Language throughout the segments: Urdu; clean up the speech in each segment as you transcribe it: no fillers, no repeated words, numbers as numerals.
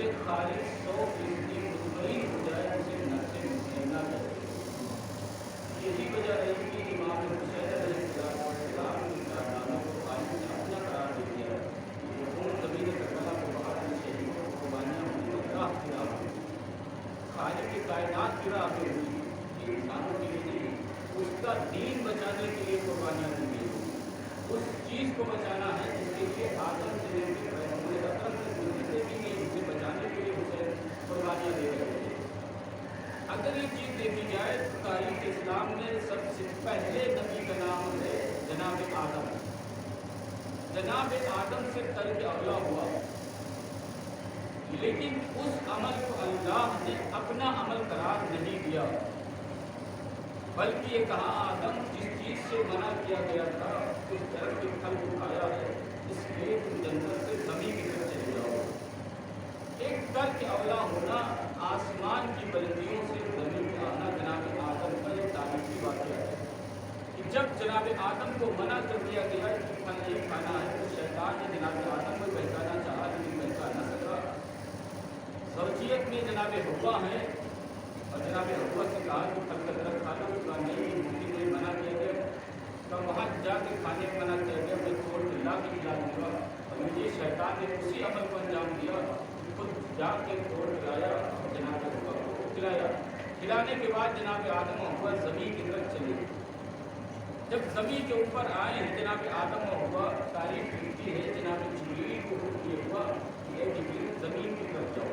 یہ خالص 100% مطمئن ہو جائے اسے نفس مطمئنہ کہتے ہیں۔ یہی وجہ ہے کہ امام حسین علیہ السلام کی کارناموں کو خالق نے اپنا قرار دے دیا ہے۔ یہ خون زمین کربلا کو بہا کے شہیدوں کو قربانیاں ہوئی اور راہ کی راہ ہوئی، خالق کی کائنات کی راہ پہ ہوئی، یہ انسانوں کے لیے نہیں، اس کا دین بچانے کے لیے قربانیاں دی گئی۔ اس چیز کو بچانا ہے جس کے لیے آدم سے لے کے پیغمبر اکرم تک جتنے بھی ہیں اسے بچانے کے لیے اسے قربانیاں دے رہے تھے۔ اگر یہ چیز دیکھی جائے تو تاریخ اسلام میں سب سے پہلے نبی کا نام ہے جناب آدم۔ جناب آدم سے ترک اولا ہوا، لیکن اس عمل کو اللہ نے اپنا عمل قرار نہیں دیا، بلکہ یہ کہا آدم جس چیز سے منع کیا گیا تھا اس درخت کے پھل کو کھایا ہے، اس لیے تم جنت سے زمین کی طرف چلے جاؤ۔ ایک ترک اولا ہونا، آسمان کی بلندیوں سے زمین پہ آنا جناب آدم کا ایک تاریخی واقعہ ہے کہ جب جناب آدم کو منع کر دیا گیا کہ پھل نہیں کھانا ہے تو شیطان نے جناب آدم کو بہکانا چاہا لیکن بہکا نہ سکا۔ زوجیت میں جناب حوا ہیں اور جناب حوا سے کہا کہ پھل کا درخت کھا لو، کہا نہیں مجھے نہیں منع کیا گیا، تو وہاں جا کے کھانے کو منع کیا گیا، میں توڑ کے لا کے کھلا دوں گا، اور مجھے شیطان نے اسی عمل کو انجام دیا، خود جا کے توڑ کھلایا اور جناب حوا کو کھلایا۔ کھلانے کے بعد جناب آدم و حوا زمین کی طرف چلے۔ جب زمین کے اوپر آئے ہیں جناب آدم و حوا، تاریخ لکھتی ہے جناب جبریل کو حکم یہ ہوا کہ اے جبریل زمین کی طرف جاؤ،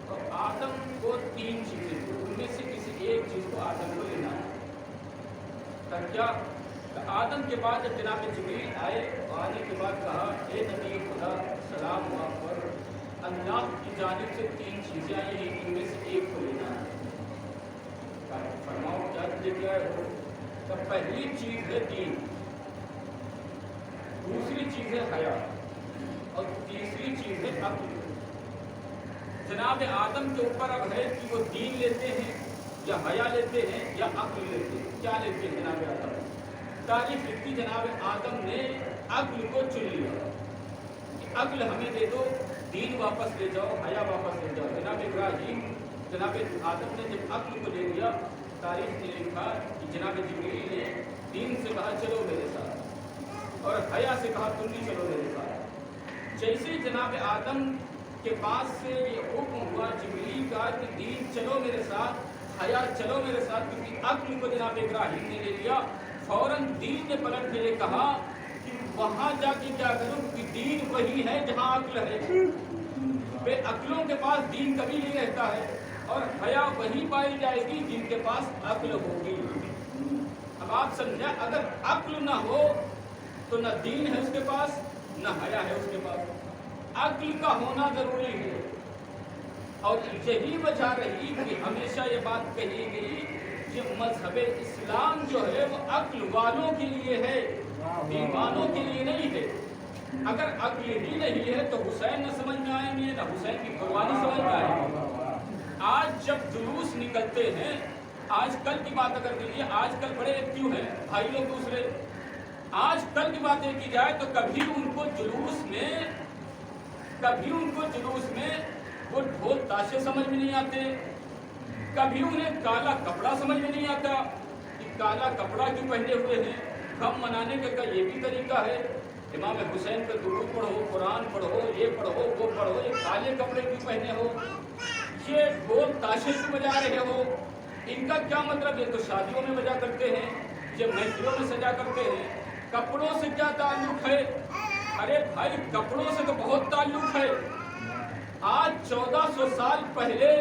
اور آدم کو 3 چیزیں تھیں، ان میں سے کسی ایک چیز کو آدم کو لینا ہے۔ تب کیا آدم کے بعد جب جناب جبریل آئے، آنے کے بعد کہا اے نبی خدا سلام ہوا پر، اللہ کی جانب سے 3 چیزیں آئی ہیں، ان میں سے ایک کو لینا ہے۔ فرماؤ کیا لے کے آئے ہو؟ تو پہلی چیز ہے دین، دوسری چیز ہے حیا، اور تیسری چیز ہے عقل۔ جناب آدم کے اوپر اب ہے کہ وہ دین لیتے ہیں یا حیا لیتے ہیں یا عقل لیتے ہیں۔ کیا لیتے ہیں جناب آدم؟ تاریخ لکھتی جناب آدم نے عقل کو چن لیا کہ عقل ہمیں دے دو، دین واپس لے جاؤ، حیا واپس لے جاؤ۔ جناب ابراہیم جناب آدم نے جب عقل کو لے لیا، تاریخ نے لکھا کہ جناب جبریل نے دین سے کہا چلو میرے ساتھ، اور حیا سے کہا تم بھی چلو میرے ساتھ۔ جیسے جناب آدم کے پاس سے یہ حکم ہوا جبریل کا کہ دین چلو میرے ساتھ، حیا چلو میرے ساتھ، کیونکہ عقل کو جناب ابراہیم نے لے لیا، فوراً دین نے پلٹ کے یہ کہا کہ وہاں جا کے کیا کروں، کہ دین وہی ہے جہاں عقل ہے۔ بے عقلوں کے پاس دین کبھی نہیں رہتا ہے، اور حیا وہی پائی جائے گی جن کے پاس عقل ہوگی۔ اب آپ سمجھیں، اگر عقل نہ ہو تو نہ دین ہے اس کے پاس نہ حیا ہے اس کے پاس، عقل کا ہونا ضروری ہے۔ اور یہی وجہ رہی کہ ہمیشہ یہ بات کہی گئی کہ مذہب اسلام جو ہے وہ عقل والوں کے لیے ہے، دیوانوں کے لیے نہیں ہے۔ اگر عقل ہی نہیں ہے تو حسین نہ سمجھ میں آئیں گے، نہ حسین کی قربانی سمجھ میں آئے گی۔ آج جب جلوس نکلتے ہیں، آج کل کی بات اگر کیجیے، آج کل بڑے ایکٹیو ہیں بھائی لوگ دوسرے، آج کل کی باتیں کی جائے تو کبھی ان کو جلوس میں وہ ڈھول تاشے سمجھ میں نہیں آتے، کبھی انہیں کالا کپڑا سمجھ میں نہیں آتا کہ کالا کپڑا کیوں پہنے ہوئے ہیں، غم منانے کا یہ بھی طریقہ ہے، امام حسین کا درود پڑھو، قرآن پڑھو، یہ پڑھو وہ پڑھو، یہ کالے کپڑے کیوں پہنے ہو، یہ ڈھول تاشے کیوں بجا رہے ہو، ان کا کیا مطلب؟ یہ تو شادیوں میں بجا کرتے ہیں، یہ محفلوں میں سجا کرتے ہیں، کپڑوں سے کیا تعلق ہے؟ ارے بھائی کپڑوں سے تو بہت تعلق ہے۔ آج 1400 سال پہلے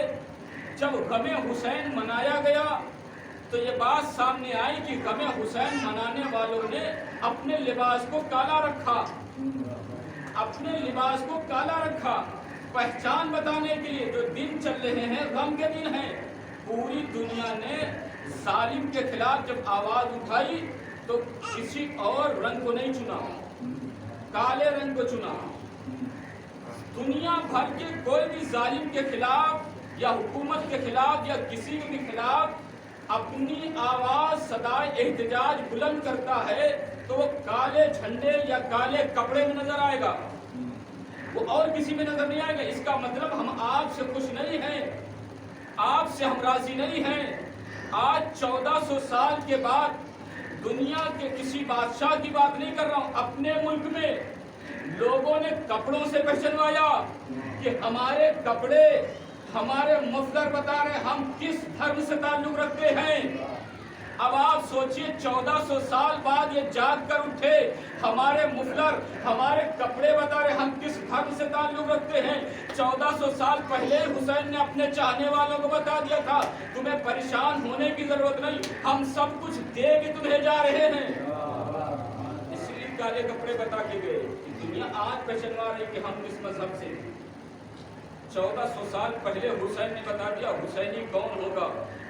جب غم حسین منایا گیا تو یہ بات سامنے آئی کہ غم حسین منانے والوں نے اپنے لباس کو کالا رکھا، پہچان بتانے کے لیے۔ جو دن چل رہے ہیں غم کے دن ہیں، پوری دنیا نے ظالم کے خلاف جب آواز اٹھائی تو کسی اور رنگ کو نہیں چنا، کالے رنگ کو چنا۔ دنیا بھر کے کوئی بھی ظالم کے خلاف یا حکومت کے خلاف یا کسی کے خلاف اپنی آواز صدائے احتجاج بلند کرتا ہے تو وہ کالے جھنڈے یا کالے کپڑے میں نظر آئے گا۔ وہ اور کسی میں نظر نہیں آئے گا. اس کا مطلب ہم آپ سے خوش نہیں ہیں, آپ سے ہم راضی نہیں ہیں. آج 1400 سال کے بعد دنیا کے کسی بادشاہ کی بات نہیں کر رہا ہوں, اپنے ملک میں لوگوں نے کپڑوں سے پہچنوایا کہ ہمارے کپڑے, ہمارے مفلر بتا رہے ہم کس دھرم سے تعلق رکھتے ہیں. اب آپ سوچئے 1400 سال بعد یہ جاگ کر اٹھے, ہمارے مفلر, ہمارے کپڑے بتا رہے ہم کس دھرم سے تعلق رکھتے ہیں. 1400 سال پہلے حسین نے اپنے چاہنے والوں کو بتا دیا تھا تمہیں پریشان ہونے کی ضرورت نہیں, ہم سب کچھ دے کے تمہیں جا رہے ہیں. اس لیے کالے کپڑے بتا کے گئے. دنیا آج پہچانوا رہی کہ ہم کس مذہب سے. 1400 سال پہلے حسین نے بتا دیا حسینی کون ہوگا.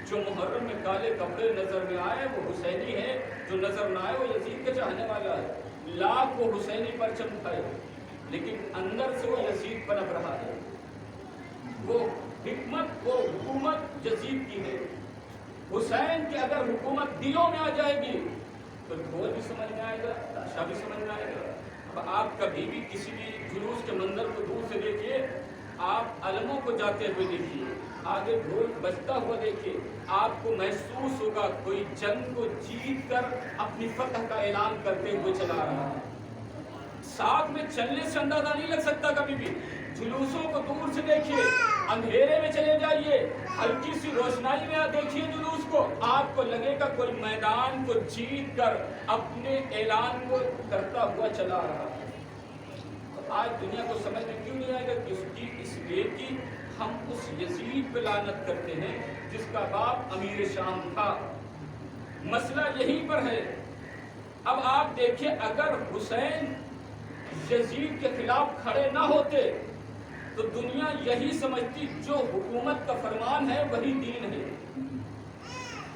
جو محرم میں کالے کپڑے نظر میں آئے وہ حسینی ہے, جو نظر نہ آئے وہ یزید کے چاہنے والا ہے. لاکھ وہ حسینی پرچم اٹھائے لیکن اندر سے وہ یزید پنپ رہا ہے. وہ حکمت, وہ حکومت یزید کی ہے. حسین کی اگر حکومت دلوں میں آ جائے گی تو ڈھول بھی سمجھ میں آئے گا, تاشا بھی سمجھ میں آئے گا. اب آپ کبھی بھی کسی بھی جلوس کے منظر کو دور سے دیکھیے, آپ علموں کو جاتے ہوئے دیکھیے, آگے ڈھول بجتا ہوا دیکھیے, آپ کو محسوس ہوگا کوئی جنگ کو جیت کر اپنی فتح کا اعلان کرتے ہوئے چلا رہا ہے. ساتھ میں چلنے سے اندازہ نہیں لگ سکتا کبھی بھی. جلوسوں کو دور سے دیکھیے, اندھیرے میں چلے جائیے, ہلکی سی روشنائی میں دیکھیے جلوس کو, آپ کو لگے گا کوئی میدان کو جیت کر اپنے اعلان کو کرتا ہوا چلا رہا ہے. آج دنیا کو سمجھ میں کیوں نہیں آئے گا؟ اس لیے کہ ہم اس یزید پہ لعنت کرتے ہیں جس کا باپ امیر شام تھا. مسئلہ یہیں پر ہے. اب آپ دیکھیں اگر حسین یزید کے خلاف کھڑے نہ ہوتے تو دنیا یہی سمجھتی جو حکومت کا فرمان ہے وہی دین ہے.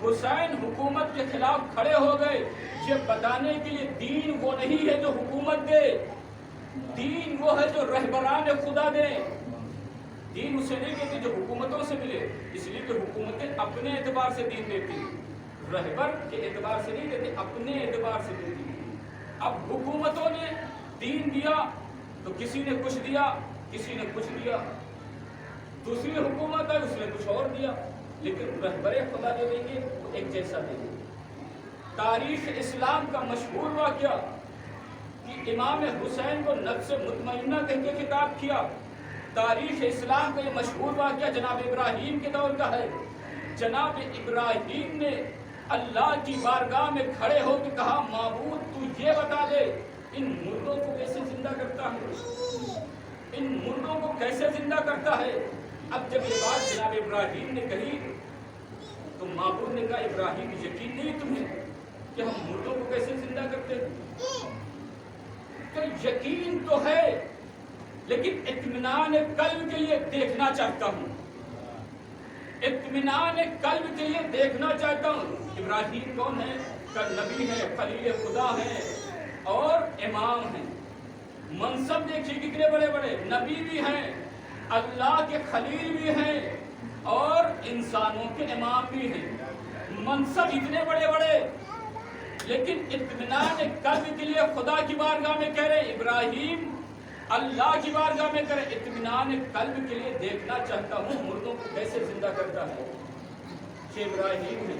حسین حکومت کے خلاف کھڑے ہو گئے یہ بتانے کے لیے دین وہ نہیں ہے جو حکومت دے, دین وہ ہے جو رہبران خدا دے. دین اسے نہیں کہتے جو حکومتوں سے ملے, اس لیے کہ حکومتیں اپنے اعتبار سے دین دیتی ہیں, رہبر کے اعتبار سے نہیں دیتے, اپنے اعتبار سے دیتی ہیں. اب حکومتوں نے دین دیا تو کسی نے کچھ دیا, کسی نے کچھ دیا, دوسری حکومت ہے اس نے کچھ اور دیا, لیکن رہبر خدا جو دیں گے وہ ایک جیسا دیں گے. تاریخ اسلام کا مشہور واقعہ کہ امام حسین کو نفس مطمئنہ کہہ کے خطاب کیا. تاریخ اسلام کا یہ مشہور واقعہ جناب ابراہیم کے دور کا ہے. جناب ابراہیم نے اللہ کی بارگاہ میں کھڑے ہو کے کہا معبود تو یہ بتا دے ان مردوں کو کیسے زندہ کرتا ہے, ان مردوں کو کیسے زندہ کرتا ہے. اب جب یہ بات جناب ابراہیم نے کہی تو معبود نے کہا ابراہیم یقین نہیں تمہیں کہ ہم مردوں کو کیسے زندہ کرتے ہیں؟ تو یقین تو ہے لیکن اطمینان قلب کے لیے دیکھنا چاہتا ہوں, اطمینان قلب کے لیے دیکھنا چاہتا ہوں. ابراہیم کون ہے؟ نبی ہے, خلیل خدا ہے اور امام ہیں. منصب دیکھیے کتنے بڑے بڑے, نبی بھی ہیں, اللہ کے خلیل بھی ہیں اور انسانوں کے امام بھی ہیں. منصب اتنے بڑے بڑے لیکن اطمینان قلب کے لیے خدا کی بارگاہ میں کہہ رہے ابراہیم اللہ کی بارگاہ میں کرے اطمینان قلب کے لیے دیکھنا چاہتا ہوں مردوں کو کیسے زندہ کرتا ہے. یہ ابراہیم ہے,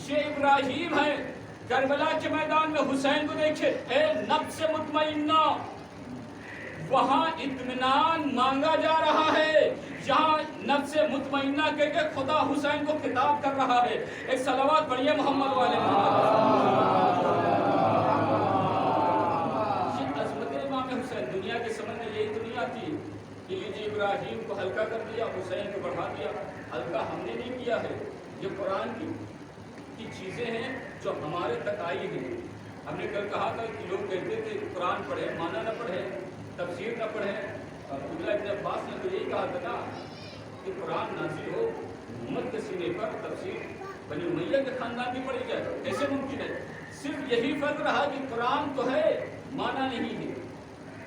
یہ ابراہیم ہے. کربلا کے میدان میں حسین کو دیکھے, اے نفس مطمئنہ, وہاں اطمینان مانگا جا رہا ہے, یہاں نفس مطمئنہ کہہ کے خدا حسین کو خطاب کر رہا ہے. ایک صلوات پڑھیے محمد والے محمد. حسین دنیا کے سمجھ میں یہی دنیا تھی کہ یہ ابراہیم کو ہلکا کر دیا, حسین کو بڑھا دیا. ہلکا ہم نے نہیں کیا ہے, یہ قرآن کی چیزیں ہیں جو ہمارے تک آئی ہیں. ہم نے کل کہا تھا کہ لوگ کہتے تھے قرآن پڑھیں, معنی نہ پڑھیں, تفسیر نہ پڑھیں. عبداللہ ابن عباس نے تو یہی کہا تھا نا کہ قرآن نازل ہو امت کے سینے پر, تفسیر بنی امیہ کے خاندان بھی پڑھی جائے, کیسے ممکن ہے؟ صرف یہی فرق رہا کہ قرآن تو ہے معنی نہیں ہے,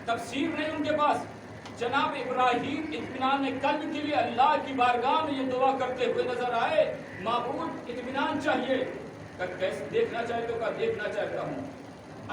تفسیر نہیں ان کے پاس. جناب ابراہیم اطمینان قلب کے لیے اللہ کی بارگاہ میں یہ دعا کرتے ہوئے نظر آئے, معبود اطمینان چاہیے, کیسے دیکھنا چاہتے ہو؟ دیکھنا چاہتا ہوں.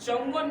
54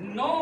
9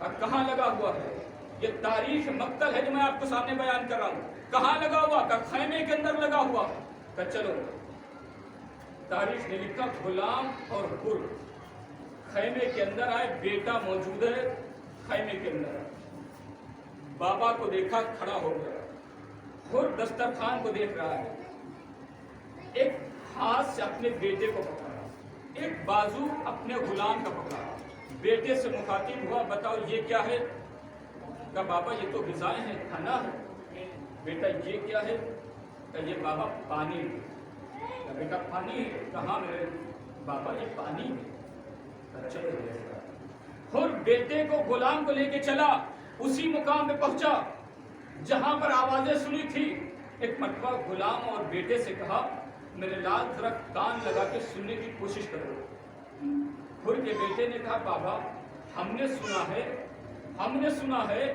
کہاں لگا ہوا ہے؟ یہ تاریخ مقتل ہے جو میں آپ کو سامنے بیان کر رہا ہوں. کہاں لگا ہوا؟ کہ خیمے کے اندر لگا ہوا. کہ چلو تاریخ نے لکھا غلام اور حر خیمے کے اندر آئے. بیٹا موجود ہے خیمے کے اندر. بابا کو دیکھا کھڑا ہو گیا. حر دسترخوان کو دیکھ رہا ہے. ایک ہاتھ سے اپنے بیٹے کو پکڑا, ایک بازو اپنے غلام کا پکڑا. بیٹے سے مخاطب ہوا, بتاؤ یہ کیا ہے؟ کہا بابا یہ تو غذائیں ہیں, کھانا ہے. بیٹا یہ کیا ہے؟ کہ یہ بابا پانی ہے. بیٹا پانی ہے؟ کہاں میرے بابا یہ پانی ہے. چلو حر بیٹے کو غلام کو لے کے چلا, اسی مقام پہ پہنچا جہاں پر آوازیں سنی تھی. ایک مرتبہ غلام اور بیٹے سے کہا میرے لال ذرا کان لگا کے سننے کی کوشش کرو. حر کے بیٹے نے کہا بابا ہم نے سنا ہے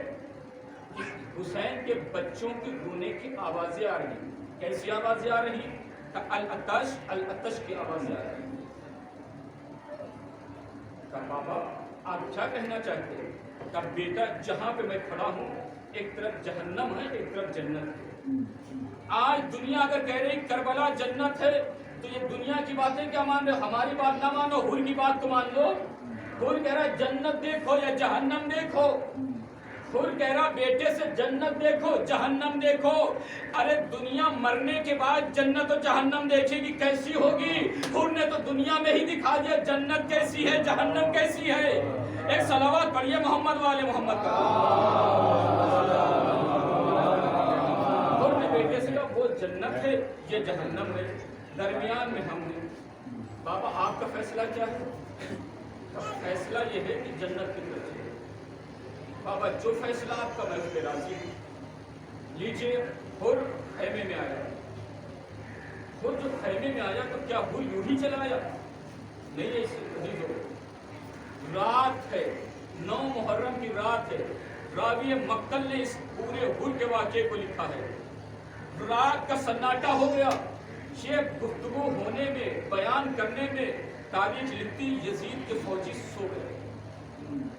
کہ حسین کے بچوں کے رونے کی آوازیں آ رہی. کیسی آوازیں آ رہی؟ العطش العطش کی آوازیں آ رہی. کہا بابا آپ کیا کہنا چاہتے ہیں؟ کہا بیٹا جہاں پہ میں کھڑا ہوں ایک طرف جہنم ہے ایک طرف جنت ہے. آج دنیا اگر کہہ رہی کربلا جنت ہے تو یہ دنیا کی باتیں کیا مان رہے ہو؟ ہماری بات نہ مانو, حر کی بات تو مان لو. حر کہہ رہا ہے جنت دیکھو یا جہنم دیکھو. حر کہہ رہا بیٹے سے جنت دیکھو جہنم دیکھو. ارے دنیا مرنے کے بعد جنت و جہنم دیکھے گی کیسی ہوگی؟ حر نے تو دنیا میں ہی دکھا دیا جنت کیسی ہے جہنم کیسی ہے. ایک صلوات پڑھیے محمد والے محمد کا. حر نے بیٹے سے کہا وہ جنت ہے یہ جہنم ہے, درمیان میں ہم ہیں. بابا آپ کا فیصلہ کیا ہے؟ فیصلہ یہ ہے کہ جنت کی طرف ہے. بابا جو فیصلہ آپ کا میں اس پہ راضی ہوں. لیجیے حر خیمے میں آیا. حر جو خیمے میں آیا تو کیا حر یوں ہی چلا آیا؟ نہیں, ایسے نہیں ہو. رات ہے, 9 محرم کی رات ہے. راوی مقتل نے اس پورے حر کے واقعے کو لکھا ہے. رات کا سناٹا ہو گیا. یہ گفتگو ہونے میں بیان کرنے میں تاریخ لکھتی یزید کے فوجی سو گئے.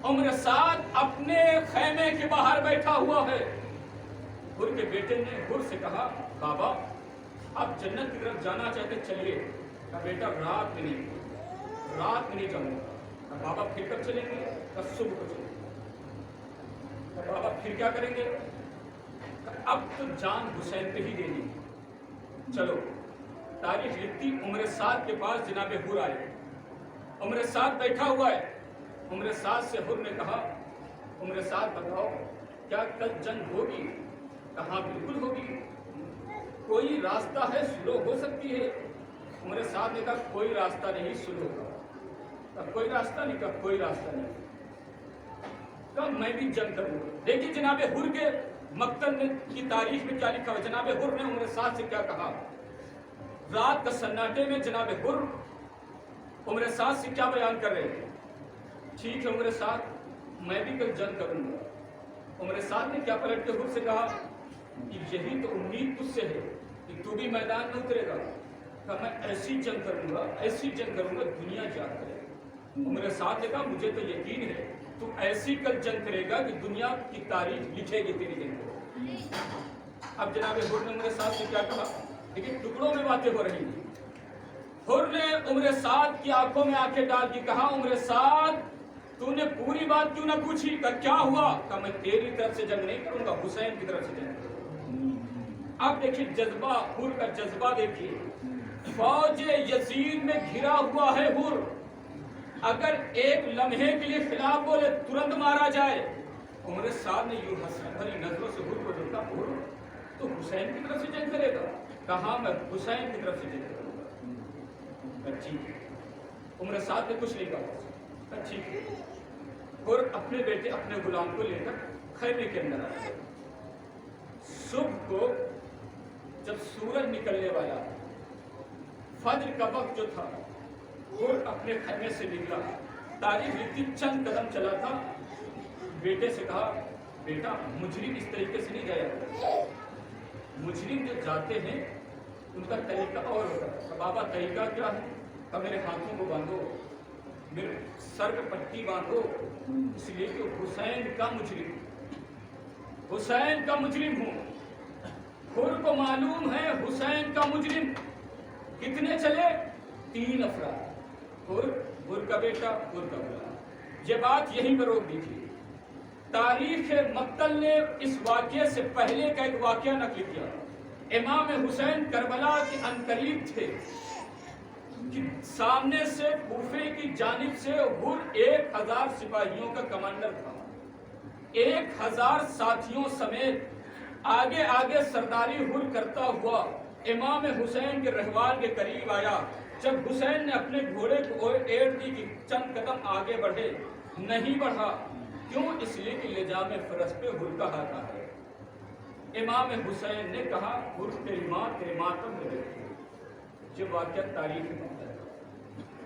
عمر سعد اپنے خیمے کے باہر بیٹھا ہوا ہے. حر کے بیٹے نے حر سے کہا بابا آپ جنت کی طرف جانا چاہتے چلیے. کہا بیٹا رات میں نہیں جاؤں گا. کہا بابا پھر کب چلیں گے؟ کہا صبح کو چلیں گے. کہا بابا پھر کیا کریں گے؟ کہا اب تو جان حسین پہ ہی دینی. چلو تاریخ لکھتی عمر سعد کے پاس جناب حر آئے. عمر سعد بیٹھا ہوا ہے. عمر سعد سے حر نے کہا عمر سعد بتاؤ کیا کل جنگ ہوگی؟ کہاں بالکل ہوگی. کوئی راستہ ہے سلو ہو سکتی ہے؟ عمر سعد نے کہا کوئی راستہ نہیں سلو کا. کہا کوئی راستہ نہیں؟ کہا کوئی راستہ نہیں. کہا میں بھی جنگ کروں گا. دیکھیے جناب حر کے مقتل کی تاریخ میں کیا لکھا ہوا. جناب حر نے عمر سعد سے کیا کہا. رات کا سناٹے میں جناب حر عمر سعد سے کیا بیان کر رہے ہیں. ٹھیک ہے عمر سعد میں بھی کل جنگ کروں گا. عمر سعد نے کیا پلٹ کے حر سے کہا کہ یہی تو امید تجھ سے ہے کہ تو بھی میدان میں اترے گا. کہا میں ایسی جنگ کروں گا دنیا یاد کرے گی. عمر سعد نے کہا مجھے تو یقین ہے تو ایسی کل جنگ کرے گا کہ دنیا کی تاریخ لکھے گی تیری جنگ کو. اب جناب حر نے عمر سعد سے کیا کہا. لیکن ٹکڑوں میں باتیں ہو رہی تھی. حر نے عمر سعد کی آنکھوں میں آنکھیں ڈال دی. کہا عمر سعد تو نے پوری بات کیوں نہ پوچھی؟ کہا کیا ہوا؟ کہا میں تیری طرف سے جنگ نہیں کروں گا حسین کی طرف سے جنگ کروں گا. اب دیکھیے جذبہ حر کا جذبہ دیکھیے. فوج یزید میں گھرا ہوا ہے حر. اگر ایک لمحے کے لیے خلاف بولے ترنت مارا جائے. عمر سعد نے یوں حسرت بھری نظروں سے حر کو دیکھا. حر تو حسین کی طرف سے جنگ کرے گا؟ کہا میں حسین کی طرف سے جنگ کروں گا. ٹھیک ہے. عمر سعد نے کچھ نہیں کہا. ٹھیک ہے. حر اپنے بیٹے اپنے غلام کو لے کر خیمے کے اندر آیا. صبح کو جب سورج نکلنے والا فجر کا وقت جو تھا حر اپنے خیمے سے نکلا. تاریخ لکھتی چند قدم چلا تھا. بیٹے سے کہا بیٹا مجرم اس طریقے سے نہیں جایا. مجرم جو جاتے ہیں ان کا طریقہ اور ہوتا ہے. بابا طریقہ کیا ہے؟ کہ میرے ہاتھوں کو باندھو میرے سر پہ پٹی باندھو، اس لیے کہ حسین کا مجرم ہوں۔ حر کو معلوم ہے حسین کا مجرم۔ کتنے چلے؟ 3 افراد، حر کا بیٹا، حر کا بیٹا۔ یہ بات یہیں پر روک دیجیے۔ تاریخ مقتل نے اس واقعے سے پہلے کا ایک واقعہ نقل کیا۔ امام حسین کربلا کے عنقریب تھے کہ سامنے سے کوفے کی جانب سے حر 1000 سپاہیوں کا کمانڈر تھا، 1000 ساتھیوں سمیت آگے آگے سرداری حر کرتا ہوا امام حسین کے رہوار کے قریب آیا۔ جب حسین نے اپنے گھوڑے کو ایڑ دی کہ چند قدم آگے بڑھے، نہیں بڑھا۔ کیوں؟ اس لیے کہ لجام فرس پہ حر کا ہاتھ ہے۔ امام حسین نے کہا حر تیری ماں تیرے ماتم میں بیٹھی۔ یہ واقعہ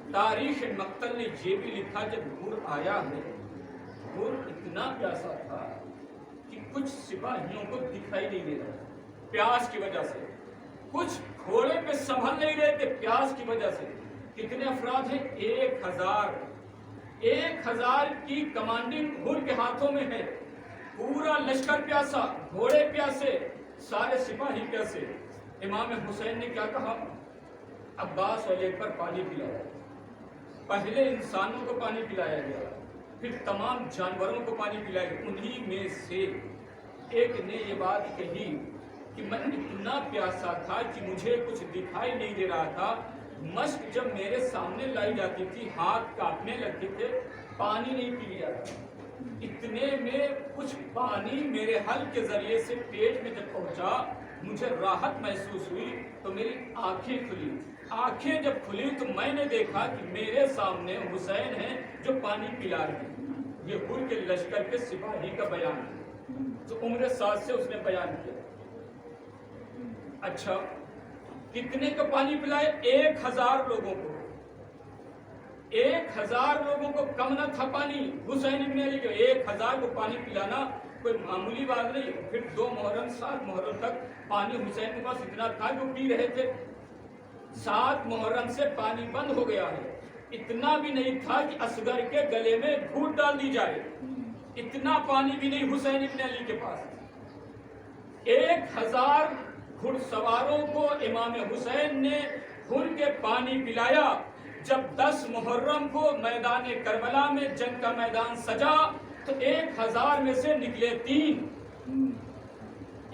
تاریخ مقتل نے یہ بھی لکھا جب حر آیا ہے، حر اتنا پیاسا تھا کہ کچھ سپاہیوں کو دکھائی نہیں دے رہا پیاس کی وجہ سے، کچھ گھوڑے پہ سنبھل نہیں رہے تھے پیاس کی وجہ سے۔ کتنے افراد ہیں؟ 1000 کی کمانڈنگ حر کے ہاتھوں میں ہے۔ پورا لشکر پیاسا، گھوڑے پیاسے، سارے سپاہی پیاسے۔ امام حسین نے کیا کہا؟ عباس اور اکبر پانی پلایا۔ پہلے انسانوں کو پانی پلایا گیا، پھر تمام جانوروں کو پانی پلایا گیا۔ انہی میں سے ایک نے یہ بات کہی کہ میں اتنا پیاسا تھا کہ مجھے کچھ دکھائی نہیں دے رہا تھا، مشک جب میرے سامنے لائی جاتی تھی ہاتھ کاپنے لگتے تھے، پانی نہیں پی لیا تھا۔ اتنے میں کچھ پانی میرے حلق کے ذریعے سے پیٹ میں جب پہنچا، مجھے راحت محسوس ہوئی تو میری آنکھیں کھلی۔ آنکھیں جب کھلی تو میں نے دیکھا کہ میرے سامنے حسین ہیں جو پانی پلا رہے ہیں۔ یہ حر کے لشکر کے سپاہی کا بیان ہے جو عمر ساتھ سے اس نے بیان کیا۔ اچھا کتنے کا پانی پلائے؟ 1000 لوگوں کو۔ 1000 لوگوں کو کم نہ تھا پانی حسین ابن علی کے۔ 1000 کو پانی پلانا کوئی معمولی بات نہیں۔ پھر 2 محرم 7 محرم تک پانی حسین کے پاس اتنا تھا کہ وہ پی رہے تھے۔ 7 محرم سے پانی بند ہو گیا ہے۔ اتنا بھی نہیں تھا کہ اصغر کے گلے میں گھونٹ ڈال دی جائے، اتنا پانی بھی نہیں حسین ابن علی کے پاس۔ 1000 گھڑ سواروں کو امام حسین نے حر کے پانی پلایا۔ جب 10 محرم کو میدان کربلا میں جنگ کا میدان سجا تو 1000 میں سے نکلے 3۔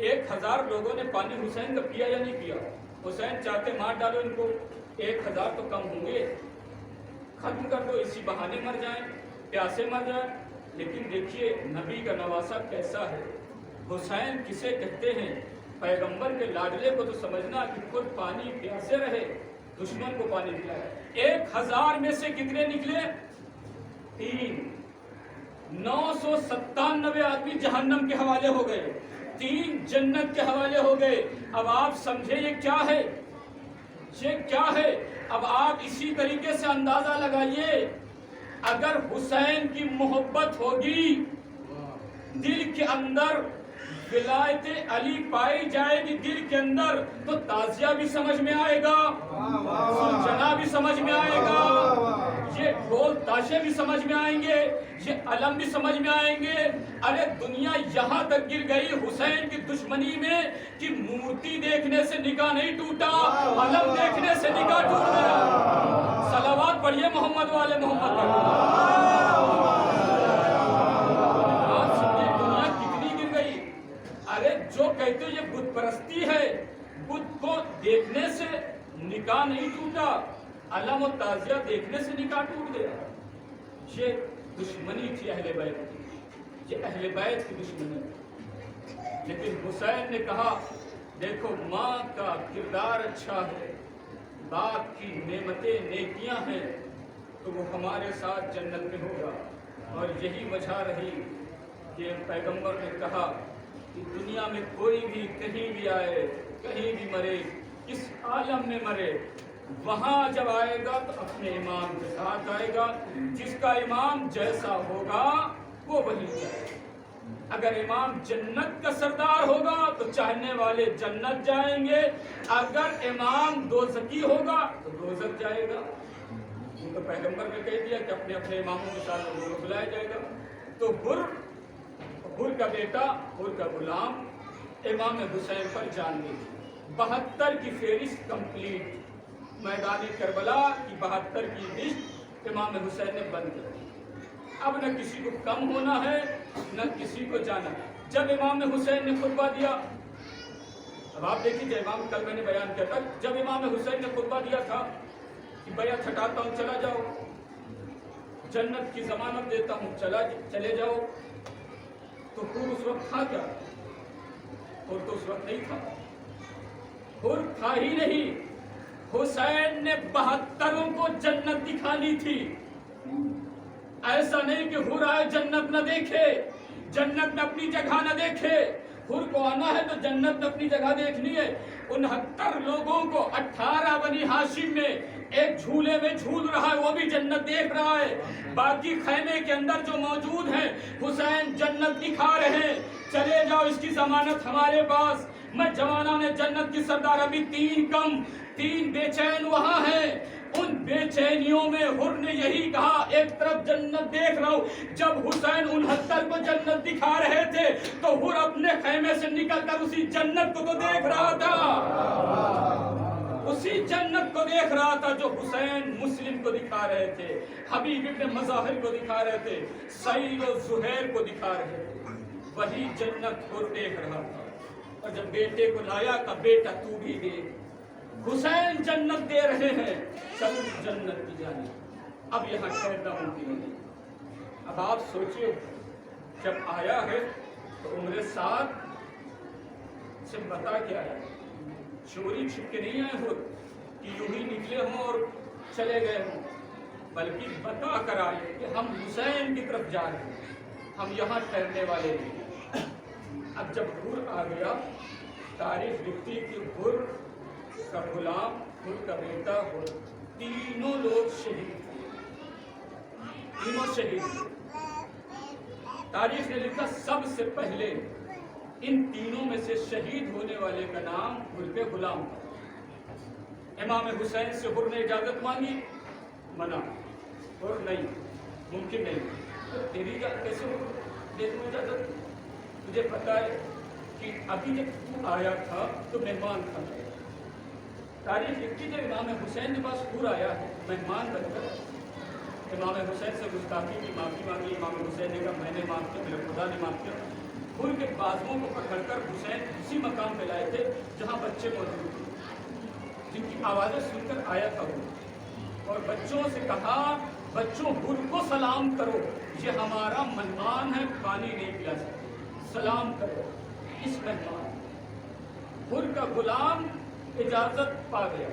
1000 لوگوں نے پانی حسین کا پیا یا نہیں پیا؟ حسین چاہتے مار ڈالو ان کو، 1000 تو کم ہوں گے، ختم کر دو، اسی بہانے مر جائیں، پیاسے مر جائیں۔ لیکن دیکھیے نبی کا نواسا کیسا ہے۔ حسین کسے کہتے ہیں؟ پیغمبر کے لاڈلے کو تو سمجھنا کہ خود پانی پیاسے رہے، دشمن کو پانی پلایا۔ 1000 میں سے کتنے نکلے؟ 3۔ 997 آدمی جہنم کے حوالے ہو گئے، 3 جنت کے حوالے ہو گئے۔ اب آپ سمجھے یہ کیا ہے؟ یہ کیا ہے؟ اب آپ اسی طریقے سے اندازہ لگائیے، اگر حسین کی محبت ہوگی، دل کے اندر ولایت علی پائی جائے گی دل کے اندر، تو تازیہ بھی سمجھ میں آئے گا، سلجنا بھی سمجھ میں آئے گا، یہ ڈھول تاشے بھی سمجھ میں آئیں گے، یہ علم بھی سمجھ میں آئیں گے۔ ارے دنیا یہاں تک گر گئی حسین کی دشمنی میں کہ مورتی دیکھنے سے نگاہ نہیں ٹوٹا، علم دیکھنے سے نگاہ ٹوٹ گیا۔ صلوات پڑھیے محمد والے محمد پر۔ جو کہتے یہ بت پرستی ہے، بت کو دیکھنے سے نکاح نہیں ٹوٹا، علم و تعزیہ دیکھنے سے نکاح ٹوٹ گیا۔ یہ دشمنی تھی اہل بیت کی، یہ اہل بیت کی دشمنی۔ لیکن حسین نے کہا دیکھو ماں کا کردار اچھا ہے، باپ کی نعمتیں نیکیاں ہیں، تو وہ ہمارے ساتھ جنت میں ہوگا۔ اور یہی وجہ رہی کہ پیغمبر نے کہا کہ دنیا میں کوئی بھی کہیں بھی آئے، کہیں بھی مرے، اس عالم میں مرے، وہاں جب آئے گا تو اپنے امام کے ساتھ آئے گا، جس کا امام جیسا ہوگا وہ وہی جائے گا۔ اگر امام جنت کا سردار ہوگا تو چاہنے والے جنت جائیں گے، اگر امام دوزخی ہوگا تو دوزخ جائے گا۔ تو پیغمبر نے کہہ دیا کہ اپنے اپنے اماموں کے ساتھ لوگوں کو بلایا جائے گا. تو حر کا بیٹا، حر کا غلام امام حسین پر جان لی. 72 کی فہرست کمپلیٹ. میدان کربلا کی 72 کی لسٹ امام حسین نے بند کر دی. اب نہ کسی کو کم ہونا ہے نہ کسی کو جانا. جب امام حسین نے خطبہ دیا، اب آپ دیکھیے جو امام کل میں نے بیان کیا تھا، جب امام حسین نے خطبہ دیا تھا کہ بیعت ہٹاتا ہوں چلا جاؤ، جنت کی ضمانت دیتا ہوں چلے جاؤ، تو حر اس وقت تھا کیا؟ حر تو اس وقت نہیں تھا. حر تھا ہی نہیں. حسین نے 72 کو جنت دکھانی تھی. ایسا نہیں کہ حر آئے جنت نہ دیکھے، جنت میں اپنی جگہ نہ دیکھے. حر کو آنا ہے تو جنت میں اپنی جگہ دیکھنی ہے. 69 لوگوں کو 18 بنی ہاشم میں ایک جھولے میں جھول رہا ہے، وہ بھی جنت دیکھ رہا ہے. باقی خیمے کے اندر جو موجود ہیں حسین جنت دکھا رہے ہیں. چلے جاؤ، اس کی ضمانت ہمارے پاس. میں جوانوں نے جنت کی سردار، ابھی 3 بے چین وہاں ہیں. ان بے چینیوں میں حر نے یہی کہا، ایک طرف جنت دیکھ رہا ہوں. جب حسین 69 کو جنت دکھا رہے تھے تو حر اپنے خیمے سے نکل کر اسی جنت کو تو دیکھ رہا تھا، اسی جنت کو دیکھ رہا تھا جو حسین مسلم کو دکھا رہے تھے، حبیب ابن مظاہر کو دکھا رہے تھے، سعید و زہیر کو دکھا رہے تھے. وہی جنت حر دیکھ رہا تھا. اور جب بیٹے کو لایا کہ بیٹا تو بھی دے. حسین جنت دے رہے ہیں، چل جنت کی جانب. اب یہاں ٹھہرنا ممکن نہیں. اب آپ سوچئے جب آیا ہے تو عمر 7 سے بتا کیا ہے، چوری چھپ کے نہیں آئے ہو کہ یوں ہی نکلے ہوں اور چلے گئے ہوں، بلکہ بتا کر آئے کہ ہم حسین کی طرف جا رہے ہیں، ہم یہاں ٹھہرنے والے نہیں. اب جب حر آ گیا، تاریخ لکھتی کہ حر کا غلام، حر کا بیٹا، حر، تینوں لوگ شہید ہوئے، تینوں شہید ہوئے. تاریخ نے لکھا سب سے پہلے ان تینوں میں سے شہید ہونے والے کا نام حر کے غلام تھا. امام حسین سے حر نے اجازت مانگی، منع. حر نہیں، ممکن نہیں. تو تیری کیسے دے دوں اجازت؟ مجھے پتا ہے کہ ابھی جب تو آیا تھا تو مہمان تھا. تاریخ لکھتی جب امام حسین کے پاس حر آیا ہے مہمان بن کر، امام حسین سے گستاخی کی معافی مانگی. امام حسین نے کہا میں نے معاف کیا، میرے خدا نے معاف کیا. حر کے بازوؤں کو پکڑ کر حسین اسی مقام پہ لائے تھے جہاں بچے موجود تھے، جن کی آوازیں سن کر آیا تھا وہ. اور بچوں سے کہا، بچوں حر کو سلام کرو، یہ ہمارا مہمان ہے، پانی نہیں پلا سکتے، سلام کرو اس مہمان. حر کا غلام اجازت پا گیا،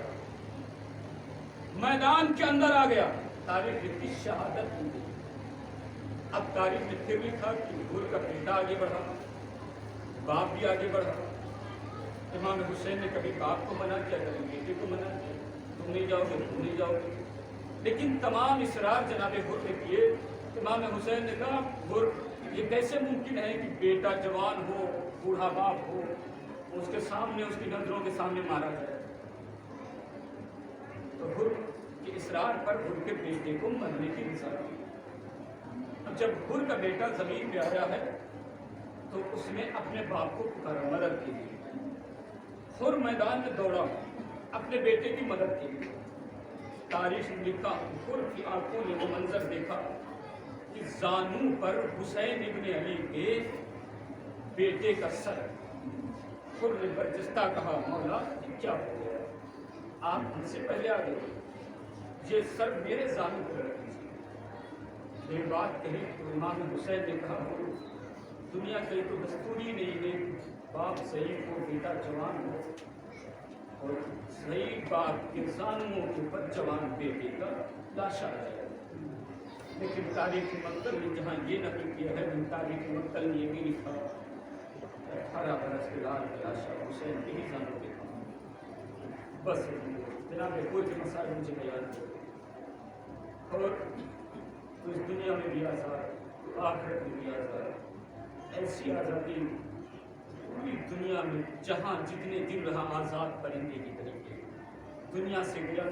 میدان کے اندر آ گیا. تاریخ لکھی شہادت ہوئی. اب تاریخ نے پھر لکھا کہ حر کا بیٹا آگے بڑھا، باپ بھی آگے بڑھا. امام حسین نے کبھی باپ کو منع کیا، کبھی بیٹے کو منع کیا، تم نہیں جاؤ گے، تم نہیں جاؤ گے. لیکن تمام اصرار جناب حر نے کیے. امام حسین نے کہا حر یہ کیسے ممکن ہے کہ بیٹا جوان ہو، بوڑھا باپ ہو، اس کے سامنے، اس کی نظروں کے سامنے مارا جائے. تو حر کے اصرار پر حر کے بیٹے کو مرنے کی رضا دی. اب جب حر کا بیٹا زمین پہ آیا ہے تو اس نے اپنے باپ کو پکارا مدد کے لیے. حر میدان میں دوڑا اپنے بیٹے کی مدد کے لیے. تاریخ نے لکھا حر کی آنکھوں نے وہ منظر دیکھا کہ زانو پر حسین ابن علی کے بیٹے کا سر. حر نے برجستہ کہا مولا کیا ہو گیا، آپ ہم سے پہلے آ گئے، یہ سر میرے زانو پر رکھ دیجیے. یہ بات کہی تو امام حسین نے کہا دنیا کی تو دستوری نہیں ہے باپ صحیح ہو، بیٹا جوان ہو، اور صحیح باپ کے زانوؤں کے اوپر جوان بیٹے کا لاشا آ جائے. لیکن تاریخ مقتل نے جہاں یہ نقل کیا ہے، تاریخ مقتل نے یہ بھی لکھا 18 برس کے لال لاشا حسین کے ہی زانوں پہ تھا. بس جناب حر کے مسائل مجھے بیان کیا، اور تو اس دنیا میں بھی آزاد، آخرت میں بھی آزاد. ایسی آزادی پوری دنیا میں جہاں جتنے دن رہا آزاد پرندے کی طریقے، دنیا سے گیا